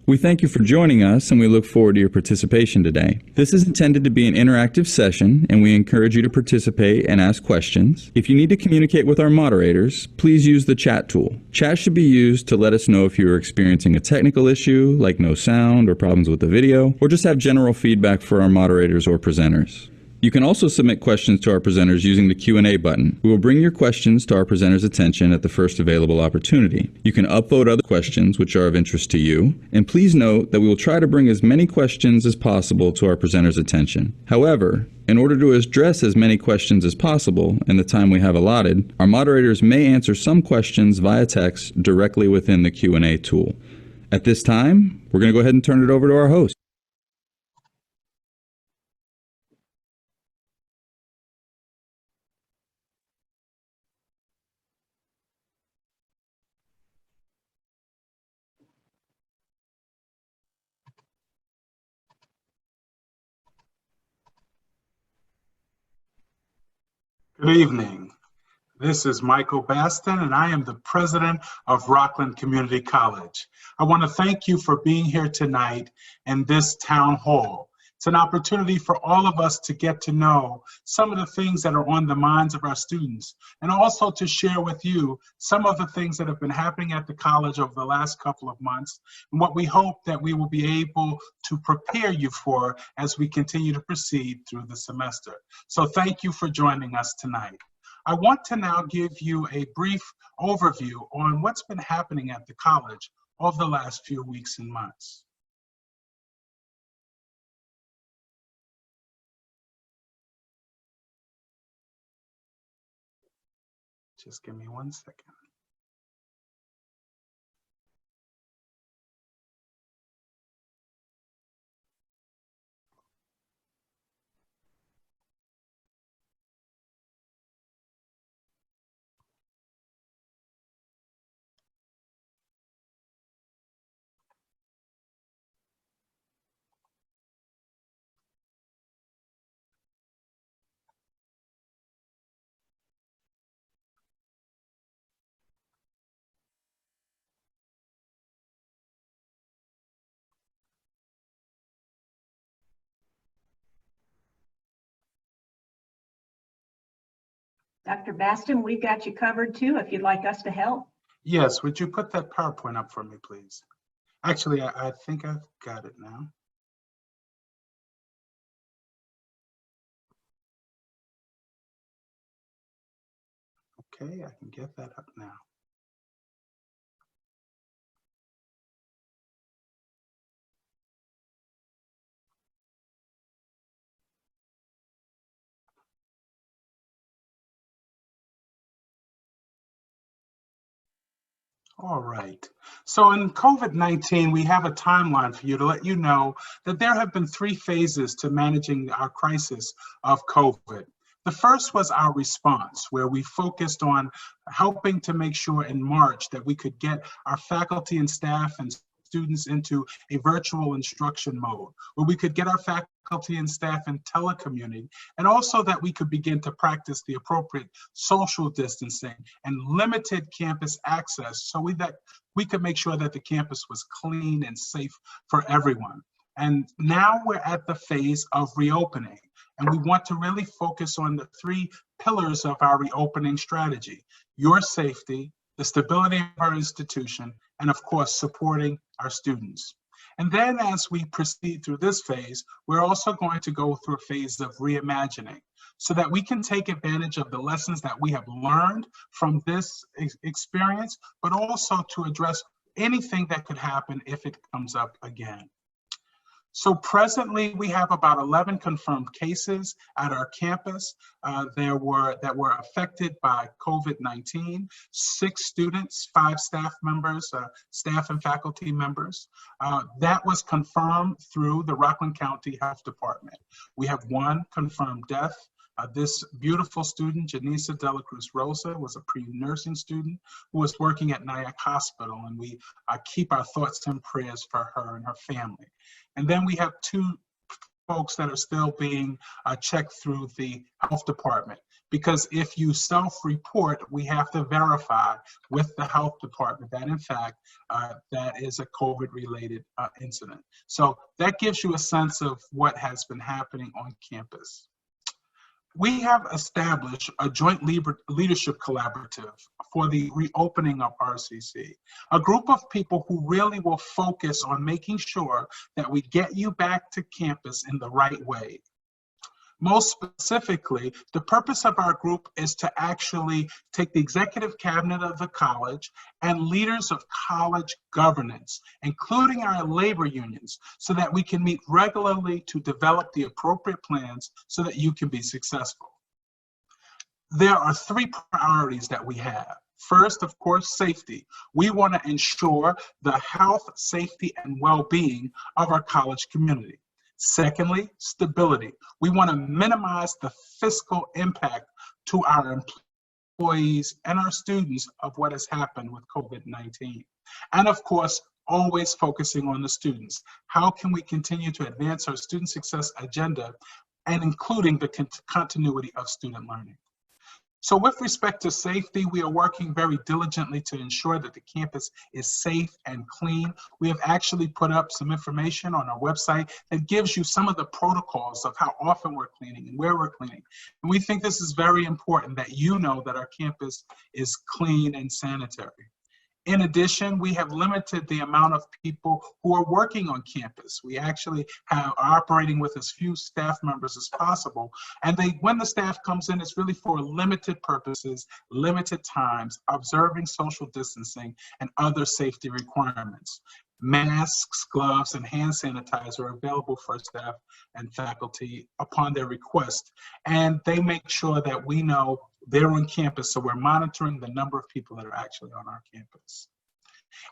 We thank you for joining us, and we look forward to your participation today. This is intended to be an interactive session, and we encourage you to participate and ask questions. If you need to communicate with our moderators, please use the chat tool. Chat should be used to let us know if you are experiencing a technical issue, like no sound or problems with the video, or just have general feedback for our moderators or presenters. You can also submit questions to our presenters using the Q&A button. We will bring your questions to our presenters' attention at the first available opportunity. You can upvote other questions which are of interest to you, and please note that we will try to bring as many questions as possible to our presenters' attention. However, in order to address as many questions as possible in the time we have allotted, our moderators may answer some questions via text directly within the Q&A tool. At this time, we're going to go ahead and turn it over to our host. Good evening. This is Michael Baston, and I am the president of Rockland Community College. I want to thank you for being here tonight in this town hall. It's an opportunity for all of us to get to know some of the things that are on the minds of our students, and also to share with you some of the things that have been happening at the college over the last couple of months, and what we hope that we will be able to prepare you for as we continue to proceed through the semester. So thank you for joining us tonight. I want to now give you a brief overview on what's been happening at the college over the last few weeks and months. Just give me 1 second. Dr. Baston, we've got you covered too, if you'd like us to help. Yes, would you put that PowerPoint up for me, please? Actually, I think I've got it now. Okay, I can get that up now. All right. So in COVID-19, we have a timeline for you to let you know that there have been 3 phases to managing our crisis of COVID. The first was our response, where we focused on helping to make sure in March that we could get our faculty and staff and students into a virtual instruction mode, where we could get our faculty and staff in telecommuting, and also that we could begin to practice the appropriate social distancing and limited campus access so that we could make sure that the campus was clean and safe for everyone. And now we're at the phase of reopening, and we want to really focus on the 3 pillars of our reopening strategy: your safety, the stability of our institution, and of course, supporting our students. And then as we proceed through this phase, we're also going to go through a phase of reimagining so that we can take advantage of the lessons that we have learned from this experience, but also to address anything that could happen if it comes up again. So presently, we have about 11 confirmed cases at our campus that were affected by COVID-19, 6 students, 5 staff members, staff and faculty members. That was confirmed through the Rockland County Health Department. We have 1 confirmed death. This beautiful student, Janisa De La Cruz Rosa, was a pre-nursing student who was working at Nyack Hospital, and we keep our thoughts and prayers for her and her family. And then we have 2 folks that are still being checked through the health department. because if you self-report, we have to verify with the health department that in fact that is a COVID-related incident. So that gives you a sense of what has been happening on campus. We have established a joint leadership collaborative for the reopening of RCC, a group of people who really will focus on making sure that we get you back to campus in the right way. Most specifically, the purpose of our group is to actually take the executive cabinet of the college and leaders of college governance, including our labor unions, so that we can meet regularly to develop the appropriate plans so that you can be successful. There are three priorities that we have. First, of course, safety. We want to ensure the health, safety, and well-being of our college community. Secondly, stability. We want to minimize the fiscal impact to our employees and our students of what has happened with COVID-19. And of course, always focusing on the students. How can we continue to advance our student success agenda and including the continuity of student learning? So with respect to safety, we are working very diligently to ensure that the campus is safe and clean. We have actually put up some information on our website that gives you some of the protocols of how often we're cleaning and where we're cleaning. And we think this is very important that you know that our campus is clean and sanitary. In addition, we have limited the amount of people who are working on campus. We actually are operating with as few staff members as possible. And when the staff comes in, it's really for limited purposes, limited times, observing social distancing and other safety requirements. Masks, gloves, and hand sanitizer are available for staff and faculty upon their request. And they make sure that we know they're on campus, so we're monitoring the number of people that are actually on our campus.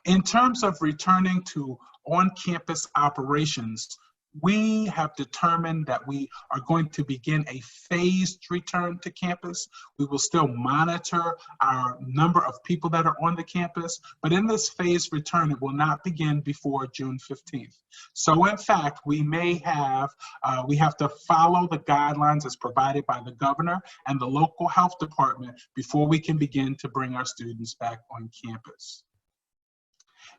In terms of returning to on-campus operations, we have determined that we are going to begin a phased return to campus. We will still monitor our number of people that are on the campus, but in this phased return, it will not begin before June 15th. So in fact, we have to follow the guidelines as provided by the governor and the local health department before we can begin to bring our students back on campus.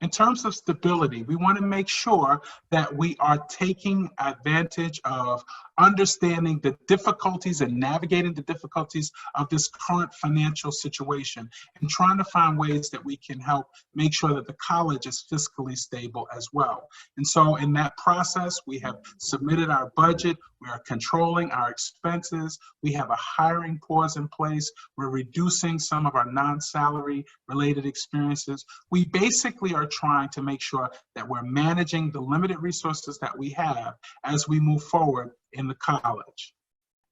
In terms of stability, we want to make sure that we are taking advantage of understanding the difficulties and navigating the difficulties of this current financial situation and trying to find ways that we can help make sure that the college is fiscally stable as well. And so in that process, we have submitted our budget, we are controlling our expenses, we have a hiring pause in place, we're reducing some of our non-salary related experiences. We basically are trying to make sure that we're managing the limited resources that we have as we move forward in the college.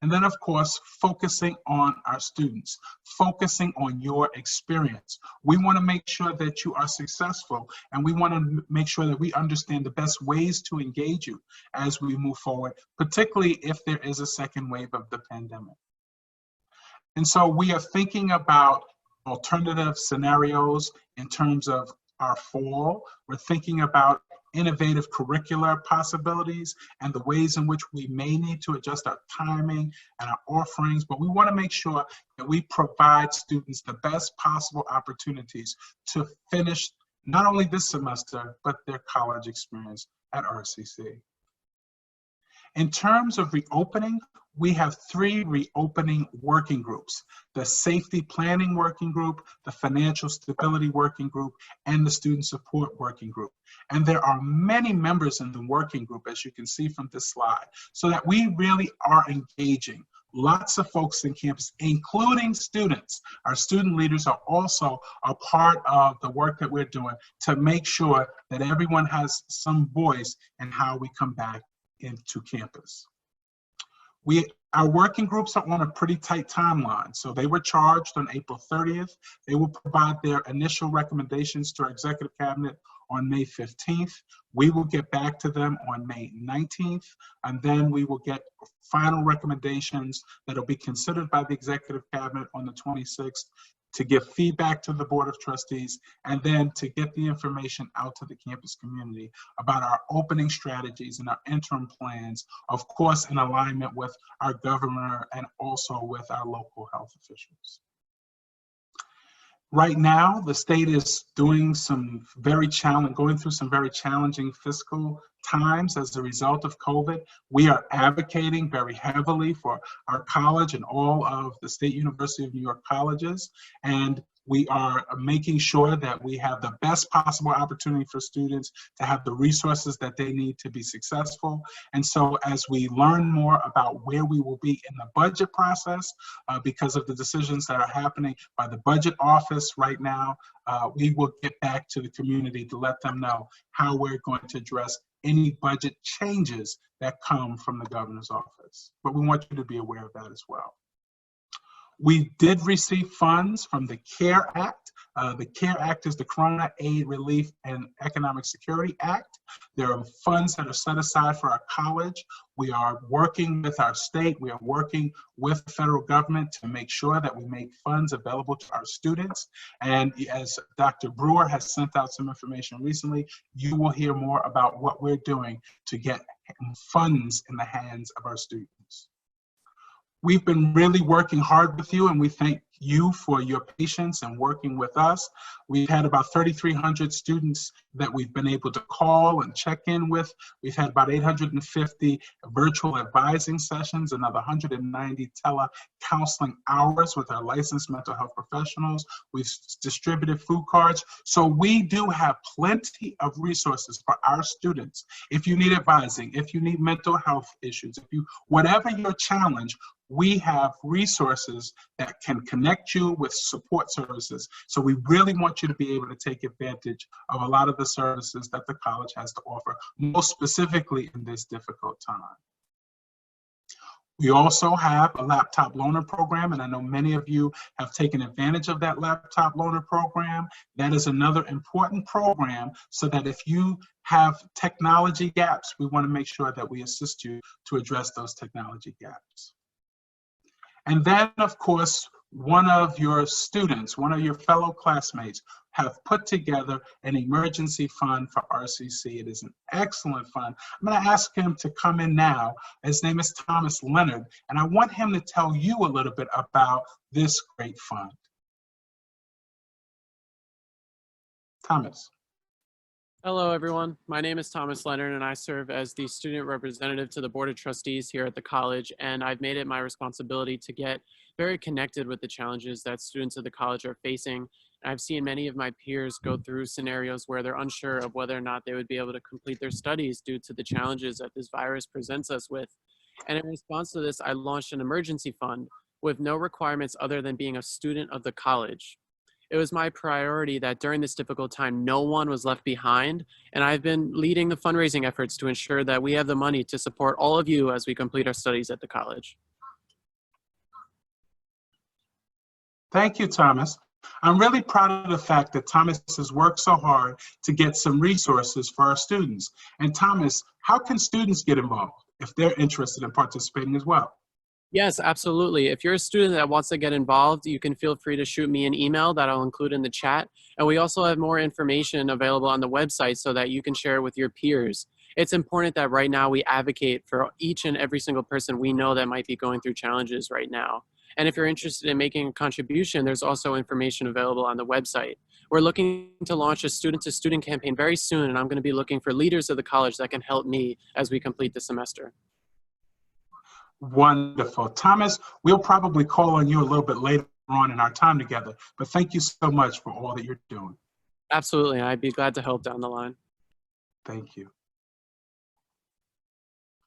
And then, of course, focusing on our students, focusing on your experience. We want to make sure that you are successful, and we want to make sure that we understand the best ways to engage you as we move forward, particularly if there is a second wave of the pandemic. And so we are thinking about alternative scenarios in terms of our fall. We're thinking about innovative curricular possibilities and the ways in which we may need to adjust our timing and our offerings, but we want to make sure that we provide students the best possible opportunities to finish not only this semester, but their college experience at RCC. In terms of reopening, we have 3 reopening working groups: the Safety Planning Working Group, the Financial Stability Working Group, and the Student Support Working Group. And there are many members in the working group, as you can see from this slide, so that we really are engaging lots of folks in campus, including students. Our student leaders are also a part of the work that we're doing to make sure that everyone has some voice in how we come back into campus. Our working groups are on a pretty tight timeline. So they were charged on April 30th. They will provide their initial recommendations to our executive cabinet on May 15th. We will get back to them on May 19th, and then we will get final recommendations that will be considered by the executive cabinet on the 26th. to give feedback to the Board of Trustees, and then to get the information out to the campus community about our opening strategies and our interim plans, of course, in alignment with our governor and also with our local health officials. Right now, the state is doing going through some very challenging fiscal times as a result of COVID. We are advocating very heavily for our college and all of the State University of New York colleges, and we are making sure that we have the best possible opportunity for students to have the resources that they need to be successful. And so as we learn more about where we will be in the budget process, because of the decisions that are happening by the budget office right now, we will get back to the community to let them know how we're going to address any budget changes that come from the governor's office. But we want you to be aware of that as well. We did receive funds from the CARE Act. The CARE Act is the Corona Aid Relief and Economic Security Act. There are funds that are set aside for our college. We are working with our state. We are working with the federal government to make sure that we make funds available to our students. And as Dr. Brewer has sent out some information recently, you will hear more about what we're doing to get funds in the hands of our students. We've been really working hard with you, and we thank you for your patience and working with us. We've had about 3,300 students that we've been able to call and check in with. We've had about 850 virtual advising sessions, another 190 tele-counseling hours with our licensed mental health professionals. We've distributed food cards. So we do have plenty of resources for our students. If you need advising, if you need mental health issues, whatever your challenge, we have resources that can connect you with support services. So we really want you to be able to take advantage of a lot of the services that the college has to offer, most specifically in this difficult time. We also have a laptop loaner program, and I know many of you have taken advantage of that laptop loaner program. That is another important program so that if you have technology gaps, we want to make sure that we assist you to address those technology gaps. And then, of course, one of your students, one of your fellow classmates have put together an emergency fund for RCC. It is an excellent fund. I'm going to ask him to come in now. His name is Thomas Leonard, and I want him to tell you a little bit about this great fund. Thomas. Hello, everyone. My name is Thomas Leonard, and I serve as the student representative to the Board of Trustees here at the college, and I've made it my responsibility to get very connected with the challenges that students of the college are facing. I've seen many of my peers go through scenarios where they're unsure of whether or not they would be able to complete their studies due to the challenges that this virus presents us with. And in response to this, I launched an emergency fund with no requirements other than being a student of the college. It was my priority that during this difficult time, no one was left behind, and I've been leading the fundraising efforts to ensure that we have the money to support all of you as we complete our studies at the college. Thank you, Thomas. I'm really proud of the fact that Thomas has worked so hard to get some resources for our students. And Thomas, how can students get involved if they're interested in participating as well? Yes, absolutely. If you're a student that wants to get involved, you can feel free to shoot me an email that I'll include in the chat. And we also have more information available on the website so that you can share it with your peers. It's important that right now we advocate for each and every single person we know that might be going through challenges right now. And if you're interested in making a contribution, there's also information available on the website. We're looking to launch a student-to-student campaign very soon, and I'm going to be looking for leaders of the college that can help me as we complete the semester. Wonderful. Thomas, we'll probably call on you a little bit later on in our time together, but thank you so much for all that you're doing. Absolutely. I'd be glad to help down the line. Thank you.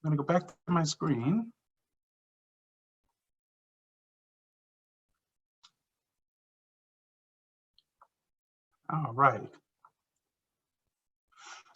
I'm going to go back to my screen. All right.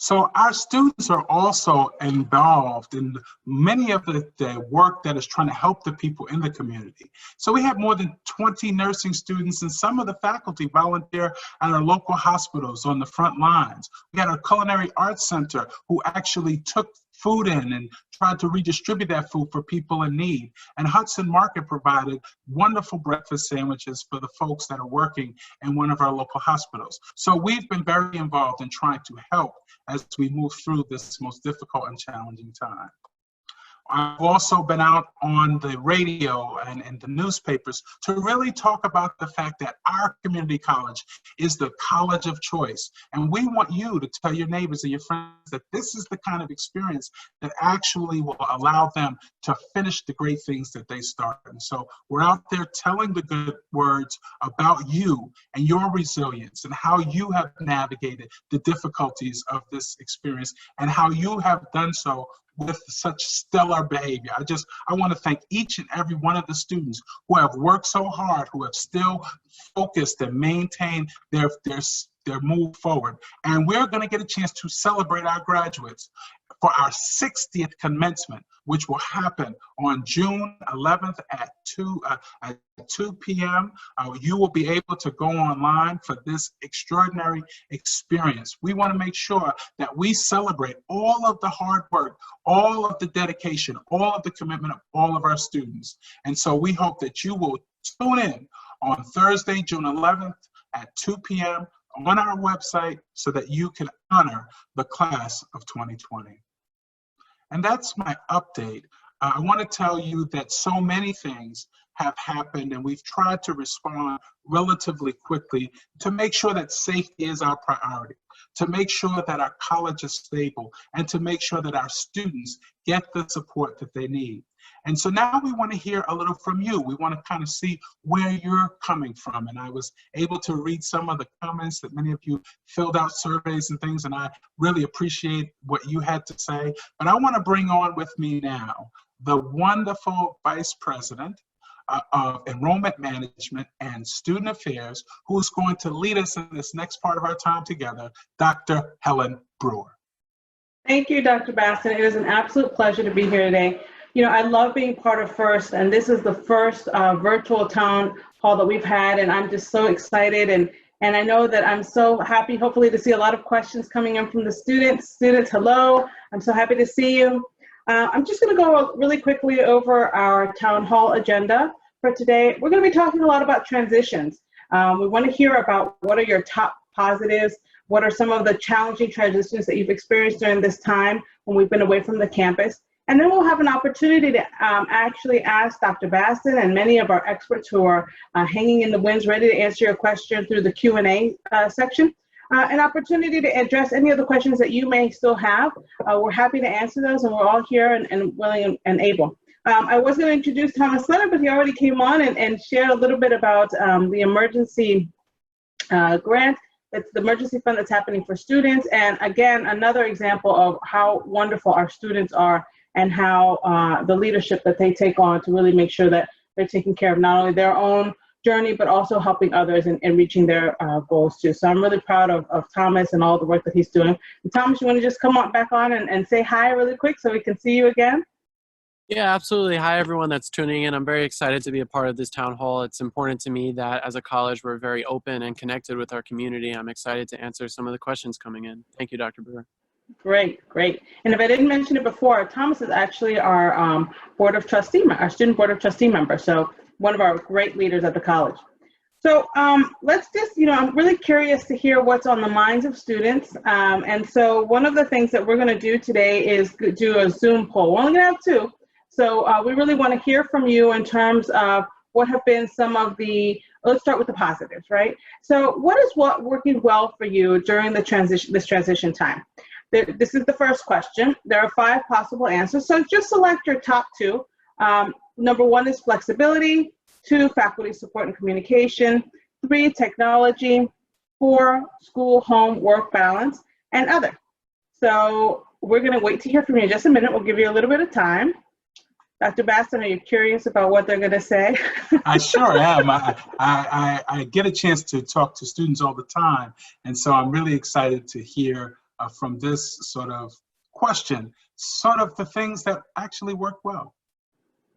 So our students are also involved in many of the work that is trying to help the people in the community. So we have more than 20 nursing students, and some of the faculty volunteer at our local hospitals on the front lines. We had our Culinary Arts Center who actually took food in and tried to redistribute that food for people in need. And Hudson Market provided wonderful breakfast sandwiches for the folks that are working in one of our local hospitals. So we've been very involved in trying to help as we move through this most difficult and challenging time. I've also been out on the radio and the newspapers to really talk about the fact that our community college is the college of choice. And we want you to tell your neighbors and your friends that this is the kind of experience that actually will allow them to finish the great things that they started. And so we're out there telling the good words about you and your resilience and how you have navigated the difficulties of this experience and how you have done so with such stellar behavior. I want to thank each and every one of the students who have worked so hard, who have still focused and maintained their move forward. And we're going to get a chance to celebrate our graduates for our 60th commencement, which will happen on June 11th at 2 p.m. You will be able to go online for this extraordinary experience. We want to make sure that we celebrate all of the hard work, all of the dedication, all of the commitment of all of our students. And so we hope that you will tune in on Thursday, June 11th at 2 p.m. on our website so that you can honor the class of 2020. And that's my update. I want to tell you that so many things have happened and we've tried to respond relatively quickly to make sure that safety is our priority, to make sure that our college is stable, and to make sure that our students get the support that they need. And so now we want to hear a little from you. We want to kind of see where you're coming from. And I was able to read some of the comments that many of you filled out surveys and things, and I really appreciate what you had to say. But I want to bring on with me now the wonderful Vice President of Enrollment Management and Student Affairs, who is going to lead us in this next part of our time together, Dr. Helen Brewer. Thank you, Dr. Baston. It is an absolute pleasure to be here today. You know, I love being part of FIRST, and this is the first virtual town hall that we've had, and I'm just so excited, and I know that I'm so happy, hopefully, to see a lot of questions coming in from the students. Students, hello, I'm so happy to see you. I'm just going to go really quickly over our town hall agenda for today. We're going to be talking a lot about transitions. We want to hear about what are your top positives, what are some of the challenging transitions that you've experienced during this time when we've been away from the campus. And then we'll have an opportunity to actually ask Dr. Baston and many of our experts who are hanging in the wings, ready to answer your question through the Q&A section, an opportunity to address any of the questions that you may still have. We're happy to answer those, and we're all here and willing and able. I was going to introduce Thomas Lennon, but he already came on and shared a little bit about the emergency grant. It's the emergency fund that's happening for students. And again, another example of how wonderful our students are and how the leadership that they take on to really make sure that they're taking care of not only their own journey, but also helping others in reaching their goals too. So I'm really proud of Thomas and all the work that he's doing. And Thomas, you want to just come on back on and say hi really quick so we can see you again? Yeah, absolutely. Hi, everyone that's tuning in. I'm very excited to be a part of this town hall. It's important to me that as a college, we're very open and connected with our community. I'm excited to answer some of the questions coming in. Thank you, Dr. Brewer. Great, great. And if I didn't mention it before, Thomas is actually our board of trustee, our student board of trustee member. So one of our great leaders at the college. So let's just, I'm really curious to hear what's on the minds of students. And so one of the things that we're going to do today is do a Zoom poll. We're only going to have two. So we really want to hear from you in terms of what have been some of the, let's start with the positives, right? So what is working well for you during the this transition time? This is the first question. There are 5 possible answers. So just select your top 2. Number 1 is flexibility, 2, faculty support and communication, 3, technology, 4, school, home, work balance, and other. So we're going to wait to hear from you in just a minute. We'll give you a little bit of time. Dr. Baston, are you curious about what they're going to say? I sure am. I get a chance to talk to students all the time, and so I'm really excited to hear from this sort of question, sort of the things that actually work well.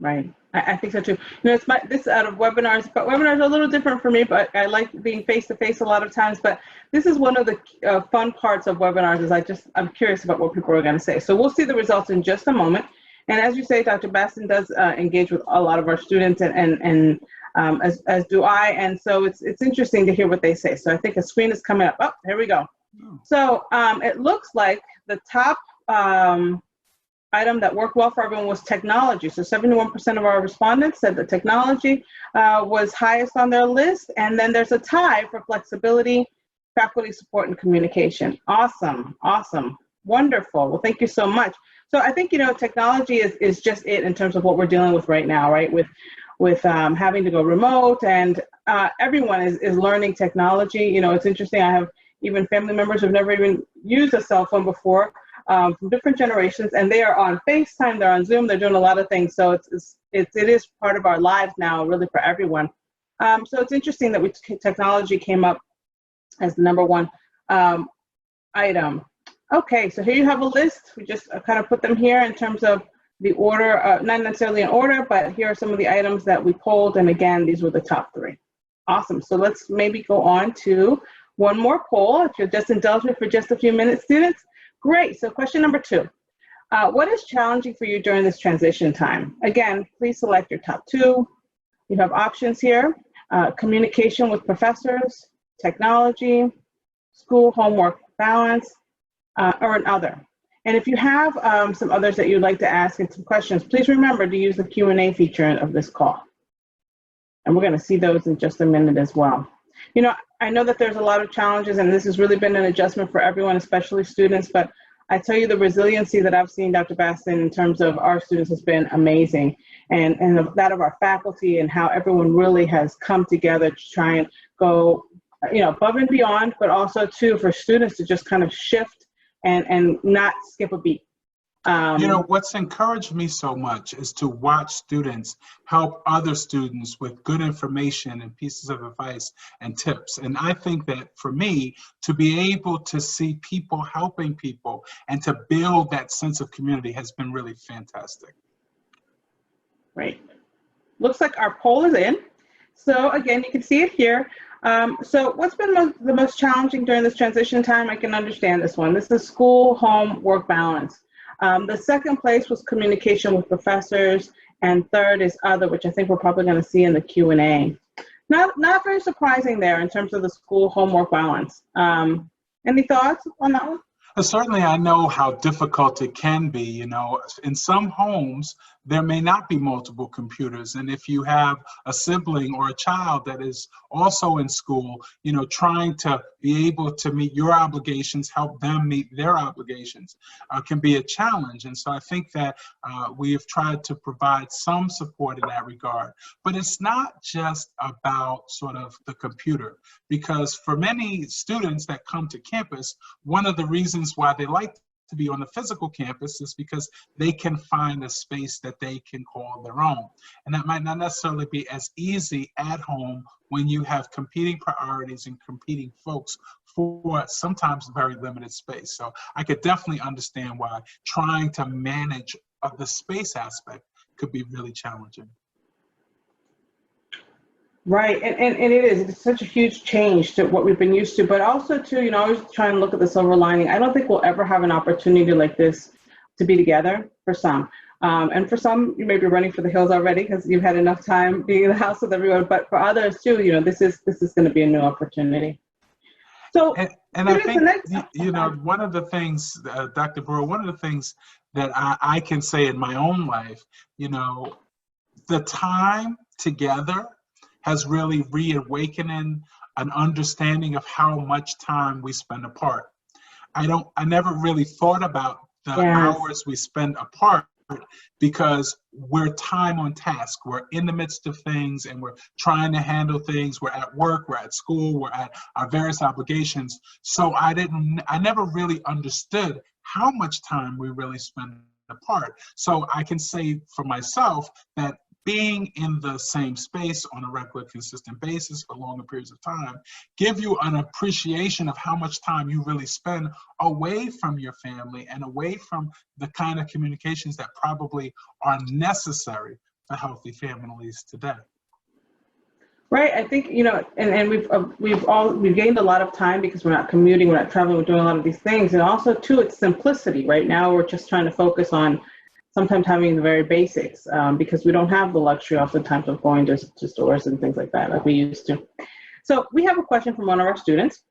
Right. I think so too. It's this out of webinars, but webinars are a little different for me, but I like being face to face a lot of times, but this is one of the fun parts of webinars is I'm curious about what people are going to say. So we'll see the results in just a moment. And as you say, Dr. Baston does engage with a lot of our students and as do I. And so it's interesting to hear what they say. So I think a screen is coming up. Oh, here we go. So it looks like the top item that worked well for everyone was technology. So 71% of our respondents said that technology was highest on their list. And then there's a tie for flexibility, faculty support, and communication. Awesome, awesome, wonderful. Well, thank you so much. So I think, technology is just it in terms of what we're dealing with right now, right? With having to go remote, and everyone is learning technology. It's interesting. I have even family members who've never even used a cell phone before, from different generations, and they are on FaceTime, they're on Zoom, they're doing a lot of things. So it is part of our lives now, really, for everyone. So it's interesting that technology came up as the number one item. Okay, so here you have a list. We just kind of put them here in terms of the order, not necessarily in order, but here are some of the items that we polled. And again, these were the top 3. Awesome. So let's maybe go on to one more poll. If you'll just indulge me for just a few minutes, students. Great. So question number 2. What is challenging for you during this transition time? Again, please select your top 2. You have options here: communication with professors, technology, school homework balance, or an other. And if you have some others that you'd like to ask and some questions, please remember to use the Q&A feature of this call. And we're going to see those in just a minute as well. I know that there's a lot of challenges, and this has really been an adjustment for everyone, especially students, but I tell you, the resiliency that I've seen, Dr. Baston, in terms of our students has been amazing, and that of our faculty, and how everyone really has come together to try and go, above and beyond, but also too for students to just kind of shift and not skip a beat. What's encouraged me so much is to watch students help other students with good information and pieces of advice and tips. And I think that for me, to be able to see people helping people and to build that sense of community has been really fantastic. Great. Looks like our poll is in. So again, you can see it here. So what's been the most challenging during this transition time? I can understand this one. This is school, home, work balance. The second place was communication with professors, and third is other, which I think we're probably going to see in the Q&A. Not very surprising there in terms of the school homework balance. Any thoughts on that one? Certainly, I know how difficult it can be. In some homes, there may not be multiple computers. And if you have a sibling or a child that is also in school, trying to be able to meet your obligations, help them meet their obligations, can be a challenge. And so I think that we have tried to provide some support in that regard. But it's not just about sort of the computer, because for many students that come to campus, one of the reasons why they like to be on the physical campus is because they can find a space that they can call their own. And that might not necessarily be as easy at home when you have competing priorities and competing folks for sometimes very limited space. So I could definitely understand why trying to manage the space aspect could be really challenging. Right, and it's such a huge change to what we've been used to, but also too, always try and look at the silver lining. I don't think we'll ever have an opportunity like this to be together for some. And for some, you may be running for the hills already because you've had enough time being in the house with everyone, but for others too, this is going to be a new opportunity. So, and I think, one of the things, Dr. Brewer, one of the things that I can say in my own life, the time together has really reawakened an understanding of how much time we spend apart. I never really thought about the hours we spend apart because we're time on task. We're in the midst of things and we're trying to handle things. We're at work, we're at school, we're at our various obligations. So I never really understood how much time we really spend apart. So I can say for myself that being in the same space on a regular, consistent basis for longer periods of time give you an appreciation of how much time you really spend away from your family and away from the kind of communications that probably are necessary for healthy families today. Right. I think, and we've gained a lot of time because we're not commuting, we're not traveling, we're doing a lot of these things. And also too, it's simplicity. Right now, we're just trying to focus on sometimes having the very basics because we don't have the luxury oftentimes of going to stores and things like that like we used to. So we have a question from one of our students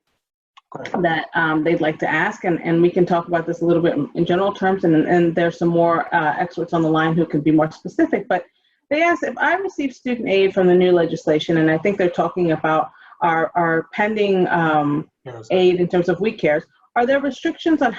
that they'd like to ask, and we can talk about this a little bit in general terms, and there's some more experts on the line who could be more specific. But they asked, if I receive student aid from the new legislation, and I think they're talking about our pending aid in terms of week cares, are there restrictions on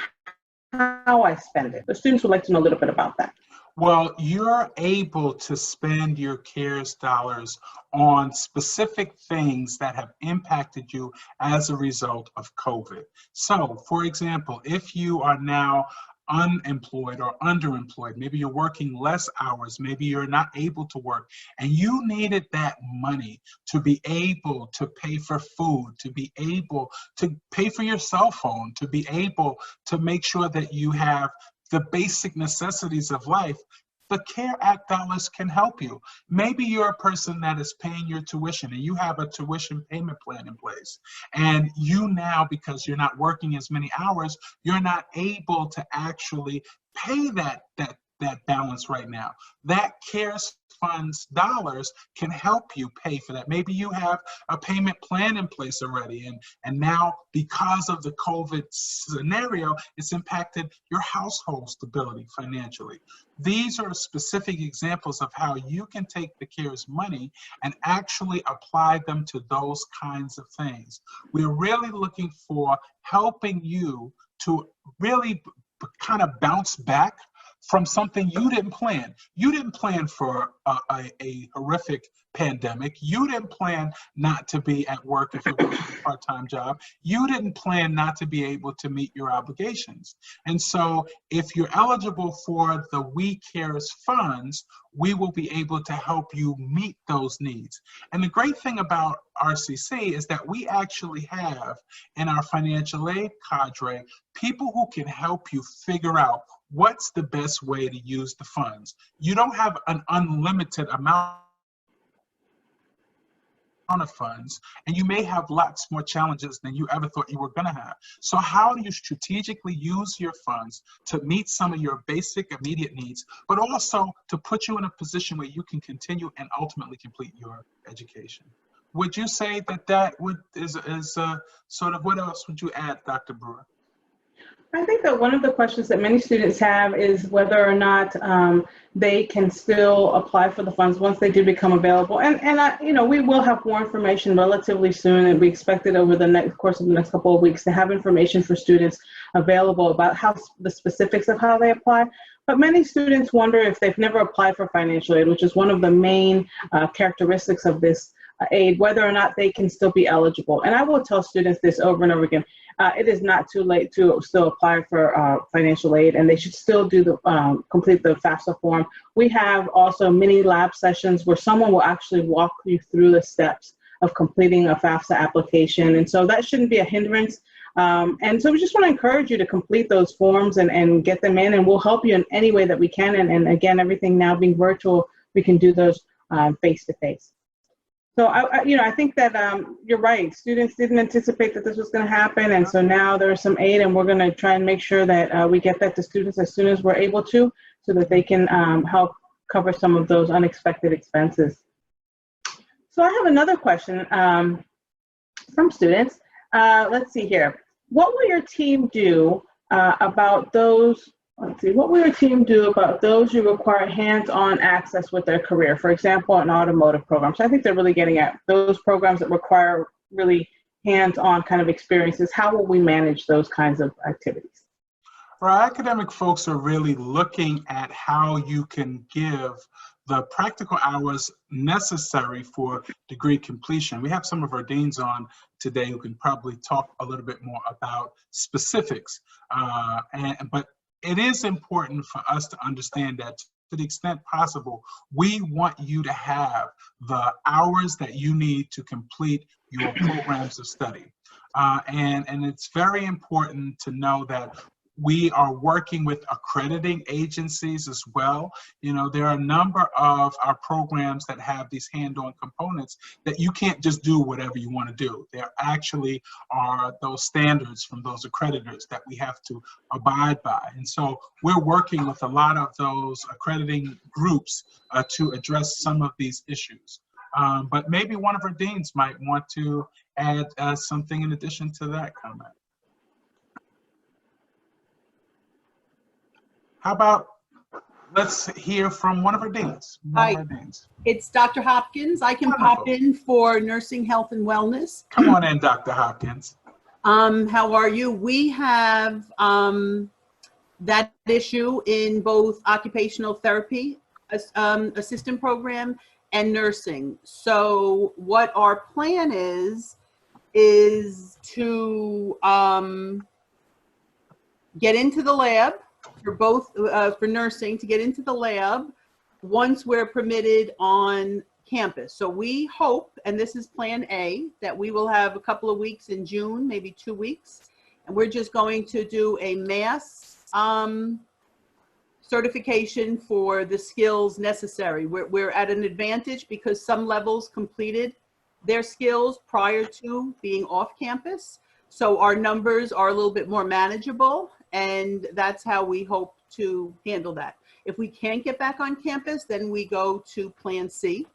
how I spend it? The students would like to know a little bit about that. Well, you're able to spend your CARES dollars on specific things that have impacted you as a result of COVID. So, for example, if you are now unemployed or underemployed, maybe you're working less hours, maybe you're not able to work, and you needed that money to be able to pay for food, to be able to pay for your cell phone, to be able to make sure that you have the basic necessities of life, the CARE Act dollars can help you. Maybe you're a person that is paying your tuition and you have a tuition payment plan in place. And you now, because you're not working as many hours, you're not able to actually pay that balance right now. That CARES funds dollars can help you pay for that. Maybe you have a payment plan in place already, and now because of the COVID scenario, it's impacted your household stability financially. These are specific examples of how you can take the CARES money and actually apply them to those kinds of things. We're really looking for helping you to really kind of bounce back from something you didn't plan. You didn't plan for a horrific pandemic. You didn't plan not to be at work if you're working a part-time job. You didn't plan not to be able to meet your obligations. And so if you're eligible for the We Cares funds, we will be able to help you meet those needs. And the great thing about RCC is that we actually have in our financial aid cadre people who can help you figure out what's the best way to use the funds. You don't have an unlimited amount of funds, and you may have lots more challenges than you ever thought you were going to have. So how do you strategically use your funds to meet some of your basic immediate needs, but also to put you in a position where you can continue and ultimately complete your education? Would you say that is sort of, what else would you add, Dr. Brewer? I think that one of the questions that many students have is whether or not they can still apply for the funds once they do become available. And we will have more information relatively soon, and we expect it over the course of the next couple of weeks to have information for students available about the specifics of how they apply. But many students wonder if they've never applied for financial aid, which is one of the main characteristics of this aid, whether or not they can still be eligible. And I will tell students this over and over again. It is not too late to still apply for financial aid, and they should still do complete the FAFSA form. We have also mini lab sessions where someone will actually walk you through the steps of completing a FAFSA application, and so that shouldn't be a hindrance. And so we just want to encourage you to complete those forms and get them in, and we'll help you in any way that we can. And again, everything now being virtual, we can do those face-to-face. So I think that you're right. Students didn't anticipate that this was going to happen, and so now there's some aid, and we're going to try and make sure that we get that to students as soon as we're able to, so that they can help cover some of those unexpected expenses. So I have another question from students. Let's see here. What will your team do about those? What will your team do about those who require hands-on access with their career? For example, an automotive program. So I think they're really getting at those programs that require really hands-on kind of experiences. How will we manage those kinds of activities? Our academic folks are really looking at how you can give the practical hours necessary for degree completion. We have some of our deans on today who can probably talk a little bit more about specifics, but it is important for us to understand that to the extent possible, we want you to have the hours that you need to complete your programs of study. And it's very important to know that We are working with accrediting agencies as well. You know, there are a number of our programs that have these hand-on components that you can't just do whatever you want to do. There actually are those standards from those accreditors that we have to abide by. And so we're working with a lot of those accrediting groups to address some of these issues. But maybe one of our deans might want to add something in addition to that comment. How about, let's hear from one of our deans. Hi, it's Dr. Hopkins. I can pop in for nursing, health, and wellness. Come on in, Dr. Hopkins. How are you? We have that issue in both occupational therapy assistant program and nursing. So what our plan is to get into the lab for both, for nursing, to get into the lab once we're permitted on campus. So we hope, and this is plan A, that we will have a couple of weeks in June, maybe 2 weeks, and we're just going to do a mass certification for the skills necessary. We're at an advantage because some levels completed their skills prior to being off campus. So our numbers are a little bit more manageable, and that's how we hope to handle that. If we can't get back on campus, then we go to plan C,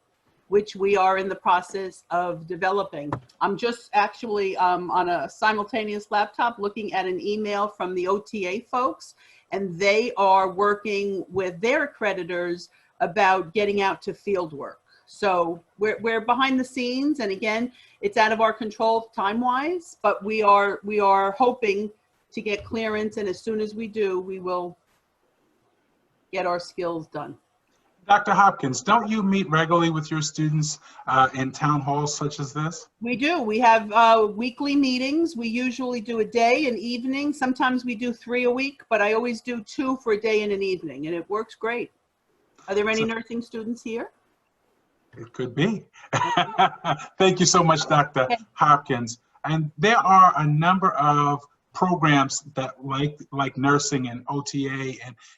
which we are in the process of developing. I'm just actually on a simultaneous laptop looking at an email from the OTA folks, and they are working with their accreditors about getting out to field work. So we're behind the scenes, and again, it's out of our control time-wise, but we are hoping to get clearance, and as soon as we do, we will get our skills done. Dr. Hopkins, don't you meet regularly with your students in town halls such as this? We do. We have weekly meetings. We usually do a day, an evening. Sometimes we do 3 a week, but I always do 2 for a day and an evening, and it works great. Are there any nursing students here? It could be. Thank you so much, Dr. Hopkins. And there are a number of programs that like nursing and OTA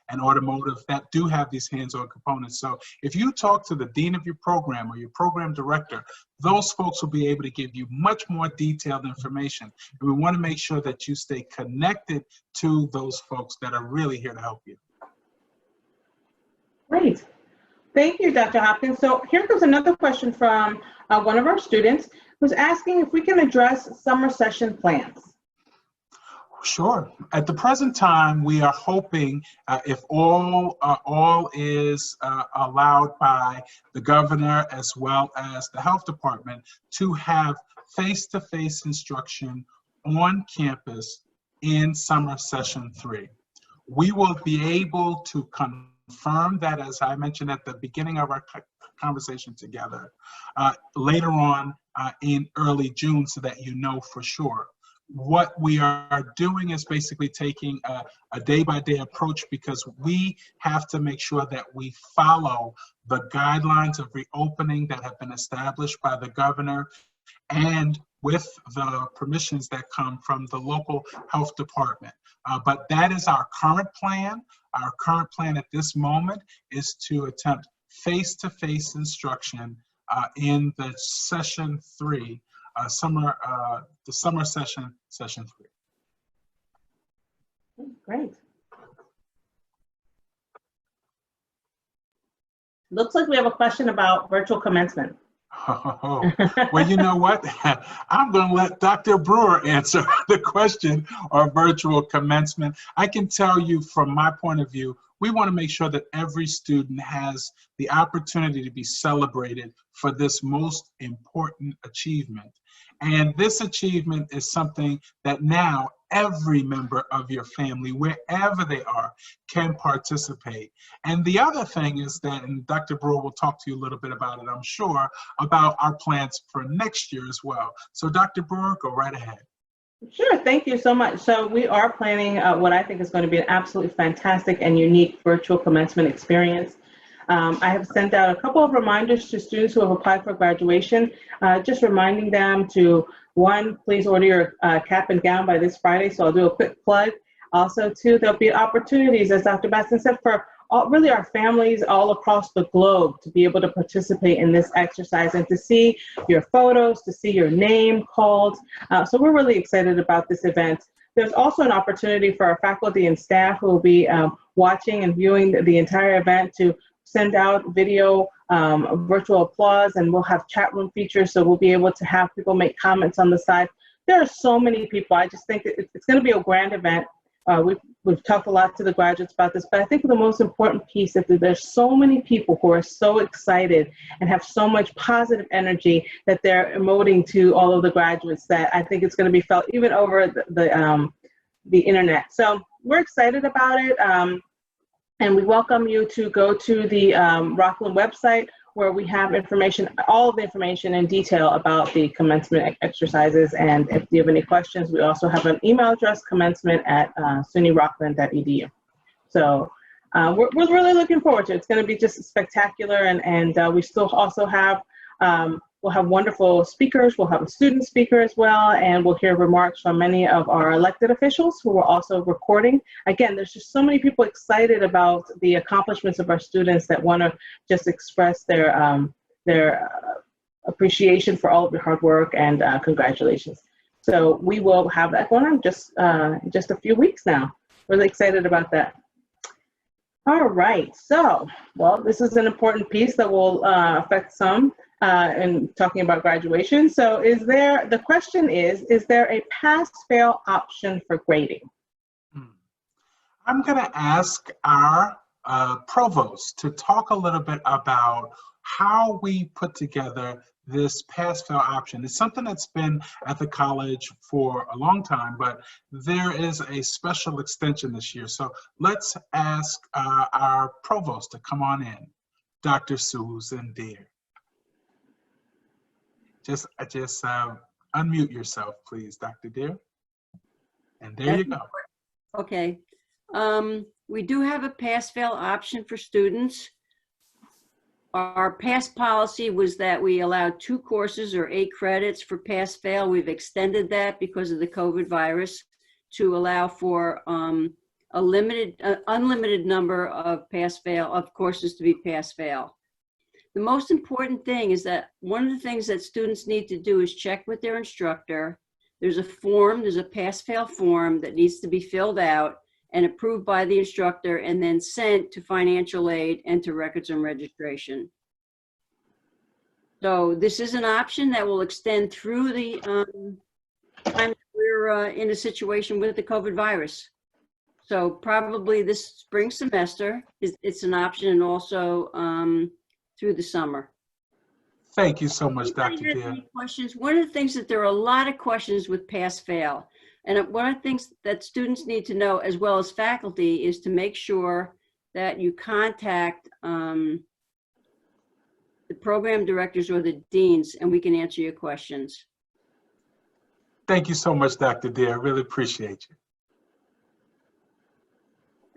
and automotive that do have these hands-on components. So if you talk to the dean of your program or your program director, those folks will be able to give you much more detailed information. And we want to make sure that you stay connected to those folks that are really here to help you. Great. Thank you, Dr. Hopkins. So here goes another question from one of our students who's asking if we can address summer session plans. Sure. At the present time, we are hoping if all is allowed by the governor as well as the health department to have face-to-face instruction on campus in summer session 3. We will be able to confirm that, as I mentioned at the beginning of our conversation together, later on in early June, so that you know for sure. What we are doing is basically taking a day-by-day approach, because we have to make sure that we follow the guidelines of reopening that have been established by the governor, and with the permissions that come from the local health department. But that is our current plan. Our current plan at this moment is to attempt face-to-face instruction in the session 3. The summer session 3. Great. Looks like we have a question about virtual commencement. Oh, well, you know what? I'm going to let Dr. Brewer answer the question on virtual commencement. I can tell you from my point of view, we want to make sure that every student has the opportunity to be celebrated for this most important achievement. And this achievement is something that now every member of your family, wherever they are, can participate. And the other thing is that, and Dr. Brewer will talk to you a little bit about it, I'm sure, about our plans for next year as well. So Dr. Brewer, go right ahead. Sure, thank you so much. So we are planning what I think is going to be an absolutely fantastic and unique virtual commencement experience. I have sent out a couple of reminders to students who have applied for graduation, just reminding them to, 1, please order your cap and gown by this Friday. So I'll do a quick plug. Also, too, there'll be opportunities, as Dr. Baston said, for really our families all across the globe to be able to participate in this exercise and to see your photos, to see your name called. So we're really excited about this event. There's also an opportunity for our faculty and staff who will be watching and viewing the entire event to send out video, virtual applause, and we'll have chat room features, so we'll be able to have people make comments on the side. There are so many people. I just think it's going to be a grand event. We've talked a lot to the graduates about this, but I think the most important piece is that there's so many people who are so excited and have so much positive energy that they're emoting to all of the graduates that I think it's going to be felt even over the internet. So we're excited about it, and we welcome you to go to the Rockland website, where we have information, all of the information in detail about the commencement exercises. And if you have any questions, we also have an email address, commencement@sunyrockland.edu. So we're really looking forward to it. It's going to be just spectacular. And we still also have, we'll have wonderful speakers. We'll have a student speaker as well. And we'll hear remarks from many of our elected officials who are also recording. Again, there's just so many people excited about the accomplishments of our students that want to just express their appreciation for all of your hard work and congratulations. So we will have that going on just a few weeks now. Really excited about that. All right, so, well, this is an important piece that will affect some in talking about graduation. So the question is there a pass-fail option for grading? I'm going to ask our provost to talk a little bit about how we put together this pass-fail option. It's something that's been at the college for a long time, but there is a special extension this year. So let's ask our provost to come on in, Dr. Susan Deere. Just unmute yourself, please, Dr. Deere. And there you go. Okay. We do have a pass-fail option for students. Our past policy was that we allowed 2 courses or 8 credits for pass-fail. We've extended that because of the COVID virus to allow for a unlimited number of pass-fail of courses to be pass-fail. The most important thing is that one of the things that students need to do is check with their instructor. There's a form, there's a pass-fail form that needs to be filled out and approved by the instructor and then sent to financial aid and to records and registration. So this is an option that will extend through the time we're in a situation with the COVID virus. So probably this spring semester, it's an option, and also through the summer. Thank you so much, Dr. Deere. Questions? One of the things that there are a lot of questions with pass-fail. And one of the things that students need to know, as well as faculty, is to make sure that you contact the program directors or the deans, and we can answer your questions. Thank you so much, Dr. Deere. I really appreciate you.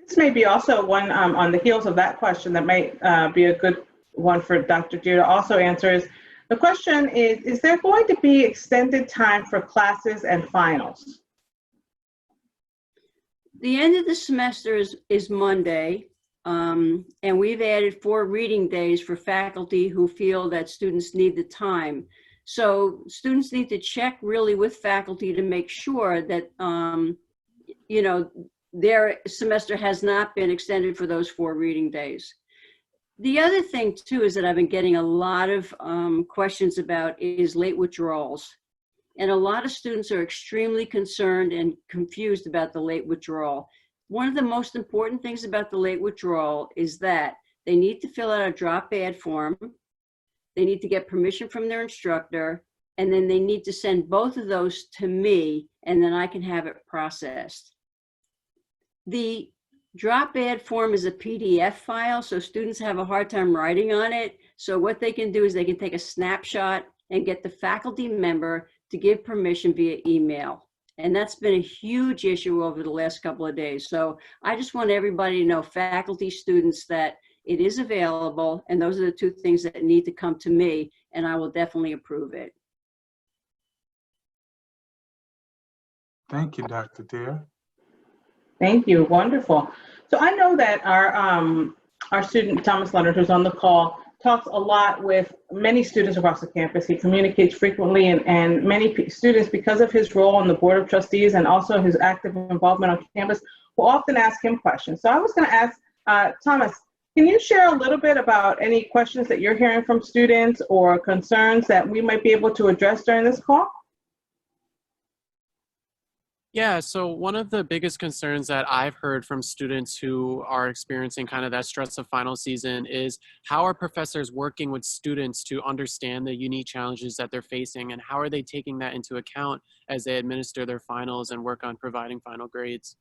This may be also one on the heels of that question that might be a good one for Dr. Deere to also answer. Is the question is there going to be extended time for classes and finals? The end of the semester is Monday, and we've added 4 reading days for faculty who feel that students need the time. So students need to check really with faculty to make sure that, you know, their semester has not been extended for those 4 reading days. The other thing too is that I've been getting a lot of questions about is late withdrawals. And a lot of students are extremely concerned and confused about the late withdrawal. One of the most important things about the late withdrawal is that they need to fill out a drop add form. They need to get permission from their instructor, and then they need to send both of those to me, and then I can have it processed. The drop add form is a PDF file, so students have a hard time writing on it. So what they can do is they can take a snapshot and get the faculty member to give permission via email. And that's been a huge issue over the last couple of days. So I just want everybody to know, faculty, students, that it is available, and those are the 2 things that need to come to me, and I will definitely approve it. Thank you, Dr. Deere. Thank you. Wonderful. So I know that our student, Thomas Leonard, who's on the call, talks a lot with many students across the campus. He communicates frequently, and many students, because of his role on the Board of Trustees and also his active involvement on campus, will often ask him questions. So I was going to ask Thomas, can you share a little bit about any questions that you're hearing from students or concerns that we might be able to address during this call? Yeah, so one of the biggest concerns that I've heard from students who are experiencing kind of that stress of final season is how are professors working with students to understand the unique challenges that they're facing, and how are they taking that into account as they administer their finals and work on providing final grades?